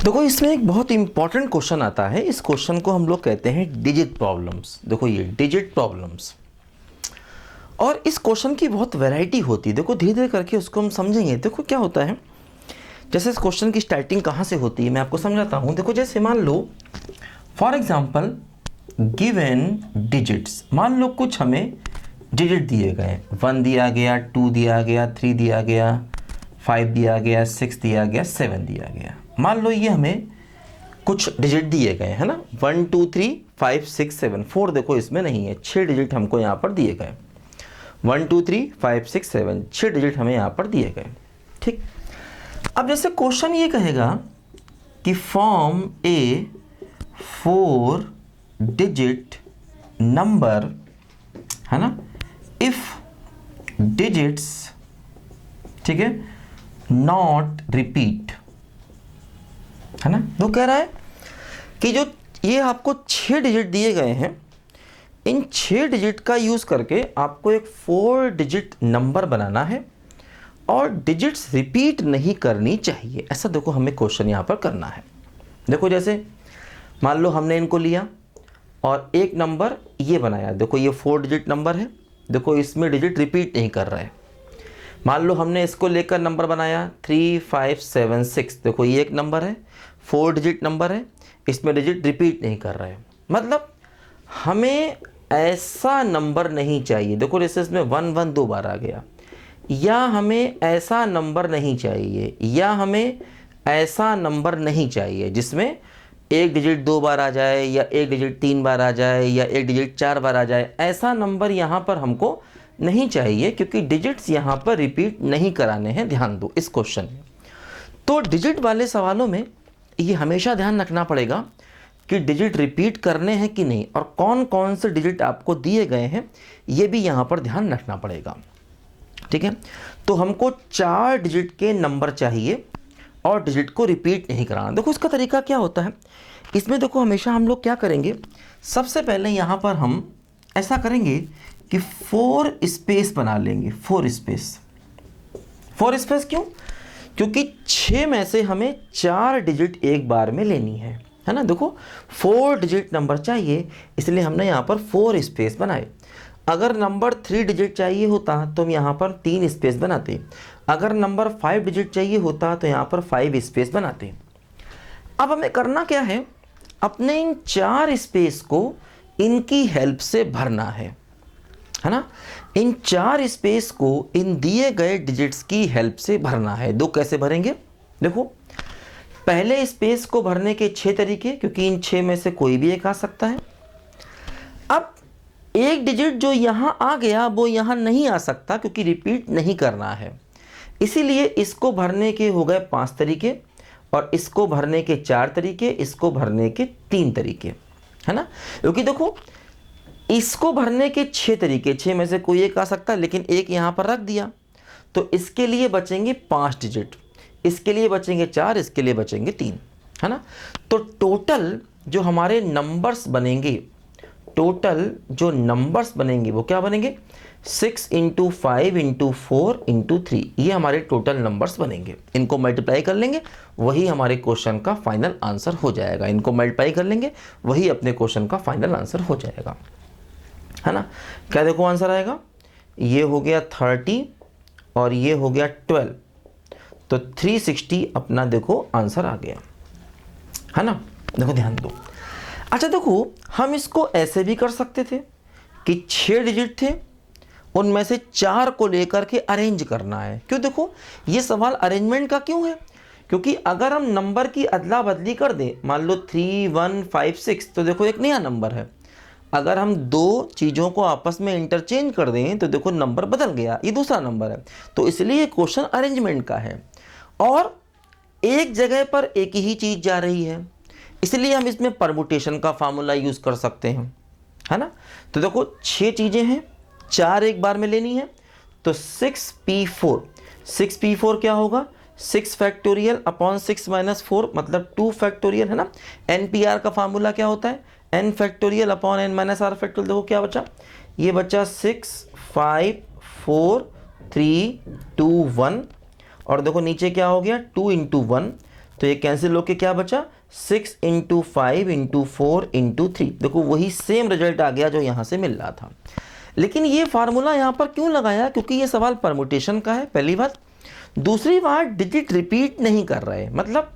देखो इसमें एक बहुत इंपॉर्टेंट क्वेश्चन आता है। इस क्वेश्चन को हम लोग कहते हैं डिजिट प्रॉब्लम्स। देखो ये डिजिट प्रॉब्लम्स, और इस क्वेश्चन की बहुत वैरायटी होती है। देखो धीरे धीरे करके उसको हम समझेंगे। देखो क्या होता है, जैसे इस क्वेश्चन की स्टार्टिंग कहाँ से होती है मैं आपको समझाता हूँ। देखो जैसे मान लो फॉर एग्जाम्पल गिवन डिजिट्स, मान लो कुछ हमें डिजिट दिए गए, 1 दिया गया, 2 दिया गया, 3 दिया गया, 5 दिया गया, 6 दिया गया, 7 दिया गया। मान लो ये हमें कुछ डिजिट दिए गए हैं ना, 1 2 3 5 6 7, 4 देखो इसमें नहीं है, 6 डिजिट हमको यहाँ पर दिए गए। 1 2 3 5 6 7, 6 डिजिट हमें यहाँ पर दिए गए। ठीक, अब जैसे क्वेश्चन ये कहेगा कि फॉर्म ए 4 डिजिट नंबर, है ना, इफ डिजिट्स, ठीक है, नॉट रिपीट, है ना। तो कह रहा है कि जो ये आपको 6 डिजिट दिए गए हैं, इन 6 डिजिट का यूज़ करके आपको एक 4 डिजिट नंबर बनाना है और डिजिट्स रिपीट नहीं करनी चाहिए। ऐसा देखो हमें क्वेश्चन यहाँ पर करना है। देखो जैसे मान लो हमने इनको लिया और एक नंबर ये बनाया। देखो ये 4 डिजिट नंबर है, देखो इसमें डिजिट रिपीट नहीं कर रहा है। मान लो हमने इसको लेकर नंबर बनाया 3 5 7 6, देखो ये एक नंबर है, 4 डिजिट नंबर है, इसमें डिजिट रिपीट नहीं कर रहा है। मतलब हमें ऐसा नंबर नहीं चाहिए। देखो जैसे इसमें 1 1 2 बार आ गया, या हमें ऐसा नंबर नहीं चाहिए, या हमें ऐसा नंबर नहीं चाहिए जिसमें एक डिजिट 2 बार आ जाए, या एक डिजिट 3 बार आ जाए, या एक डिजिट 4 बार आ जाए। ऐसा नंबर यहाँ पर हमको नहीं चाहिए, क्योंकि डिजिट्स यहाँ पर रिपीट नहीं कराने हैं। ध्यान दो इस क्वेश्चन में। तो डिजिट वाले सवालों में ये हमेशा ध्यान रखना पड़ेगा कि डिजिट रिपीट करने हैं कि नहीं, और कौन कौन से डिजिट आपको दिए गए हैं ये भी यहाँ पर ध्यान रखना पड़ेगा। ठीक है, तो हमको 4 डिजिट के नंबर चाहिए और डिजिट को रिपीट नहीं कराना। देखो इसका तरीका क्या होता है, इसमें देखो हमेशा हम लोग क्या करेंगे, सबसे पहले यहाँ पर हम ऐसा करेंगे कि 4 स्पेस बना लेंगे। 4 स्पेस क्यों? क्योंकि 6 में से हमें 4 डिजिट एक बार में लेनी है ना। देखो 4 डिजिट नंबर चाहिए, इसलिए हमने यहाँ पर 4 स्पेस बनाए। अगर नंबर 3 डिजिट चाहिए होता तो हम यहाँ पर 3 स्पेस बनाते। अगर नंबर 5 डिजिट चाहिए होता तो यहाँ पर 5 स्पेस बनाते। अब हमें करना क्या है, अपने इन 4 स्पेस को इनकी हेल्प से भरना है ना। इन 4 स्पेस को इन दिए गए डिजिट्स की हेल्प से भरना है। दो कैसे भरेंगे, देखो पहले स्पेस को भरने के 6 तरीके, क्योंकि इन 6 में से कोई भी एक आ सकता है। अब एक डिजिट जो यहाँ आ गया वो यहाँ नहीं आ सकता, क्योंकि रिपीट नहीं करना है। इसीलिए इसको भरने के हो गए 5 तरीके, और इसको भरने के 4 तरीके, इसको भरने के 3 तरीके, है ना। क्योंकि देखो इसको भरने के 6 तरीके, 6 में से कोई एक आ सकता है, लेकिन एक यहाँ पर रख दिया तो इसके लिए बचेंगे 5 डिजिट, इसके लिए बचेंगे 4, इसके लिए बचेंगे 3, है ना। तो टोटल जो हमारे नंबर्स बनेंगे, वो क्या बनेंगे, 6 × 5 × 4 × 3, ये हमारे टोटल नंबर्स बनेंगे। इनको मल्टीप्लाई कर लेंगे, वही हमारे क्वेश्चन का फाइनल आंसर हो जाएगा। इनको मल्टीप्लाई कर लेंगे, वही अपने क्वेश्चन का फाइनल आंसर हो जाएगा, है ना। क्या देखो आंसर आएगा, ये हो गया 30 और ये हो गया 12, तो 360 अपना देखो आंसर आ गया, है ना। देखो ध्यान दो। अच्छा देखो हम इसको ऐसे भी कर सकते थे कि 6 डिजिट थे, उनमें से 4 को लेकर के अरेंज करना है। क्यों, देखो ये सवाल अरेंजमेंट का क्यों है, क्योंकि अगर हम नंबर की अदला बदली कर दें, मान लो 3 1 5 6, तो देखो एक नया नंबर है। अगर हम 2 चीज़ों को आपस में इंटरचेंज कर दें तो देखो नंबर बदल गया, ये दूसरा नंबर है। तो इसलिए क्वेश्चन अरेंजमेंट का है, और एक जगह पर एक ही चीज़ जा रही है, इसलिए हम इसमें परमुटेशन का फार्मूला यूज़ कर सकते हैं, है ना। तो देखो 6 चीज़ें हैं, 4 एक बार में लेनी है, तो 6p4, 6p4 क्या होगा, 6 फैक्टोरियल अपॉन 6 - 4 मतलब 2 फैक्टोरियल, है ना। NPR का फार्मूला क्या होता है, n factorial upon n - r factorial. देखो क्या बचा, ये बचा 6 5 4 3 2 1, और देखो नीचे क्या हो गया 2 × 1, तो ये कैंसिल होके क्या बचा, 6 इंटू 5 इंटू 4 इंटू 3। देखो वही सेम रिजल्ट आ गया जो यहाँ से मिल रहा था। लेकिन ये फार्मूला यहाँ पर क्यों लगाया, क्योंकि ये सवाल परमुटेशन का है, पहली बात। दूसरी बात, डिजिट रिपीट नहीं कर रहे, मतलब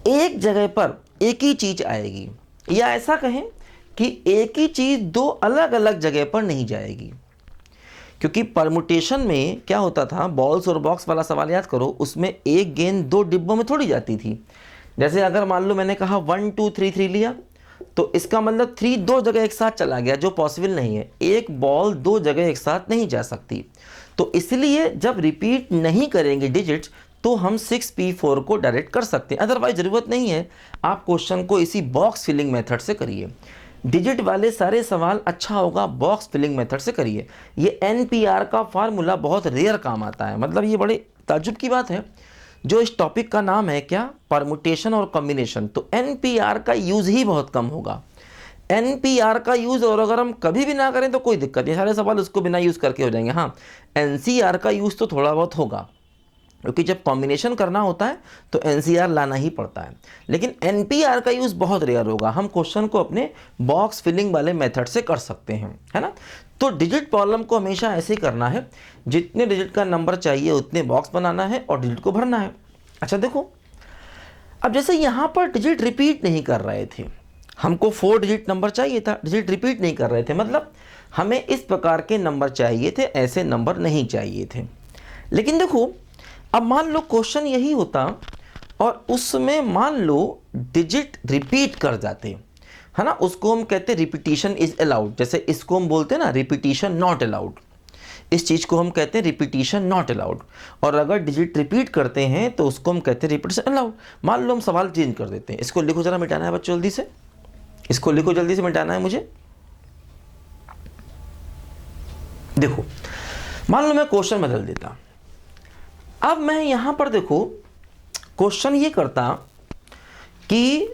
एक जगह पर एक ही चीज आएगी, या ऐसा कहें कि एक ही चीज दो अलग अलग जगह पर नहीं जाएगी। क्योंकि परमुटेशन में क्या होता था, बॉल्स और बॉक्स वाला सवाल याद करो, उसमें एक गेंद दो डिब्बों में थोड़ी जाती थी। जैसे अगर मान लो मैंने कहा 1 2 3 3 लिया, तो इसका मतलब 3 दो जगह एक साथ चला गया, जो पॉसिबल नहीं है। एक बॉल दो जगह एक साथ नहीं जा सकती। तो इसलिए जब रिपीट नहीं करेंगे डिजिट्स, तो हम 6p4 को डायरेक्ट कर सकते हैं, अदरवाइज ज़रूरत नहीं है। आप क्वेश्चन को इसी बॉक्स फिलिंग मेथड से करिए। डिजिट वाले सारे सवाल अच्छा होगा बॉक्स फिलिंग मेथड से करिए। ये NPR का फार्मूला बहुत रेयर काम आता है, मतलब ये बड़े ताज्जुब की बात है। जो इस टॉपिक का नाम है क्या, परमुटेशन और कॉम्बिनेशन, तो NPR का यूज़ ही बहुत कम होगा। NPR का यूज़, और अगर हम कभी भी ना करें तो कोई दिक्कत नहीं, सारे सवाल उसको बिना यूज़ करके हो जाएंगे। हाँ, NCR का यूज़ तो थोड़ा बहुत होगा, क्योंकि जब कॉम्बिनेशन करना होता है तो NCR लाना ही पड़ता है। लेकिन NPR का यूज़ बहुत रेयर होगा। हम क्वेश्चन को अपने बॉक्स फिलिंग वाले मेथड से कर सकते हैं, है ना। तो डिजिट प्रॉब्लम को हमेशा ऐसे ही करना है, जितने डिजिट का नंबर चाहिए उतने बॉक्स बनाना है और डिजिट को भरना है। अच्छा देखो, अब जैसे यहाँ पर डिजिट रिपीट नहीं कर रहे थे, हमको 4 डिजिट नंबर चाहिए था, डिजिट रिपीट नहीं कर रहे थे, मतलब हमें इस प्रकार के नंबर चाहिए थे, ऐसे नंबर नहीं चाहिए थे। लेकिन देखो, अब मान लो क्वेश्चन यही होता और उसमें मान लो डिजिट रिपीट कर जाते, है ना, उसको हम कहते हैं रिपीटिशन इज अलाउड। जैसे इसको हम बोलते हैं ना रिपीटिशन नॉट अलाउड, इस चीज़ को हम कहते हैं रिपीटिशन नॉट अलाउड। और अगर डिजिट रिपीट करते हैं तो उसको हम कहते हैं रिपीटिशन अलाउड। मान लो हम सवाल चेंज कर देते हैं, इसको लिखो जरा, मिटाना है बच्चों जल्दी से, इसको लिखो जल्दी से, मिटाना है मुझे। देखो मान लो मैं क्वेश्चन बदल देता, अब मैं यहां पर देखो क्वेश्चन ये करता कि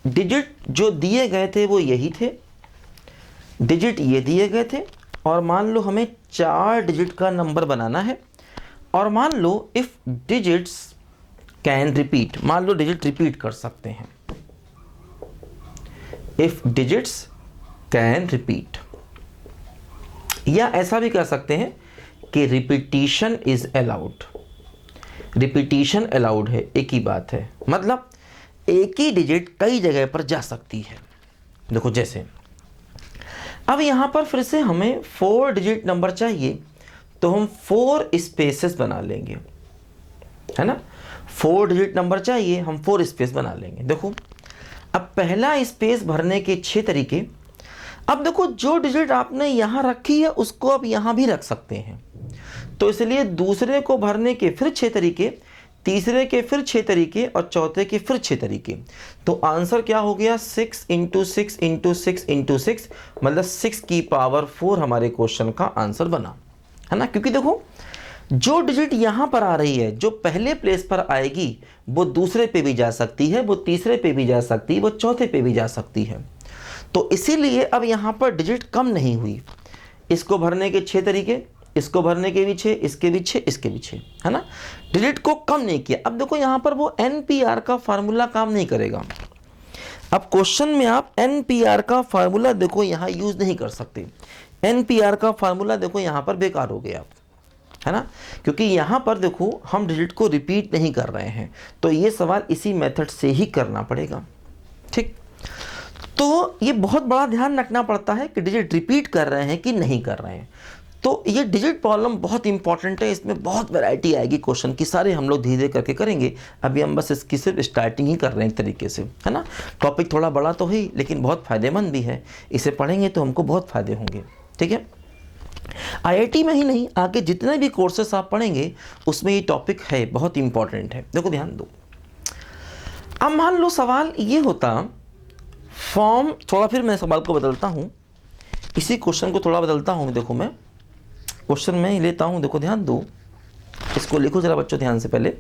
डिजिट जो दिए गए थे वो यही थे, डिजिट ये दिए गए थे, और मान लो हमें 4 डिजिट का नंबर बनाना है, और मान लो इफ डिजिट्स कैन रिपीट, मान लो डिजिट रिपीट कर सकते हैं, इफ डिजिट्स कैन रिपीट, या ऐसा भी कर सकते हैं कि repetition is allowed. Repetition allowed है, एक ही बात है, मतलब एक ही डिजिट कई जगह पर जा सकती है। देखो जैसे अब यहां पर फिर से हमें 4 डिजिट नंबर चाहिए, तो हम 4 स्पेसेस बना लेंगे, है ना। 4 डिजिट नंबर चाहिए, हम 4 स्पेस बना लेंगे। देखो अब पहला स्पेस भरने के 6 तरीके। अब देखो जो डिजिट आपने यहां रखी है उसको अब यहां भी रख सकते हैं, तो इसलिए दूसरे को भरने के फिर 6 तरीके, तीसरे के फिर 6 तरीके, और चौथे के फिर 6 तरीके। तो आंसर क्या हो गया, 6 इंटू 6 इंटू 6 इंटू 6, मतलब 6 की पावर 4 हमारे क्वेश्चन का आंसर बना, है ना। क्योंकि देखो जो डिजिट यहां पर आ रही है, जो पहले प्लेस पर आएगी वो दूसरे पे भी जा सकती है, वो तीसरे पे भी जा सकती है, वो चौथे पे भी जा सकती है। तो इसीलिए अब यहां पर डिजिट कम नहीं हुई। इसको भरने के 6 तरीके, इसको भरने के भी 6, इसके भी 6, इसके भी 6, है ना। डिजिट को कम नहीं किया। अब देखो यहां पर वो NPR का फार्मूला काम नहीं करेगा। अब क्वेश्चन में आप NPR का फार्मूला देखो यहां यूज नहीं कर सकते। NPR का फार्मूला देखो यहां पर बेकार हो गया, है ना, क्योंकि यहां पर देखो हम डिजिट को रिपीट नहीं कर रहे हैं, तो ये सवाल इसी मेथड से ही करना पड़ेगा। ठीक, तो ये बहुत बड़ा ध्यान रखना पड़ता है कि डिजिट रिपीट कर रहे हैं कि नहीं कर रहे हैं। तो ये डिजिट प्रॉब्लम बहुत इंपॉर्टेंट है, इसमें बहुत वैरायटी आएगी क्वेश्चन की, सारे हम लोग धीरे धीरे करके करेंगे। अभी हम बस इसकी सिर्फ स्टार्टिंग ही कर रहे हैं एक तरीके से, है ना। टॉपिक थोड़ा बड़ा तो है लेकिन बहुत फ़ायदेमंद भी है, इसे पढ़ेंगे तो हमको बहुत फ़ायदे होंगे। ठीक है, IIT में ही नहीं, आगे जितने भी कोर्सेस आप पढ़ेंगे उसमें ये टॉपिक है, बहुत इंपॉर्टेंट है। देखो ध्यान दो, अब मान लो सवाल ये होता फॉर्म, थोड़ा फिर मैं सवाल को बदलता हूँ, इसी क्वेश्चन को थोड़ा बदलता हूँ। देखो मैं क्वेश्चन में ही लेता हूँ, देखो ध्यान दो, इसको लिखो जरा बच्चों ध्यान से पहले।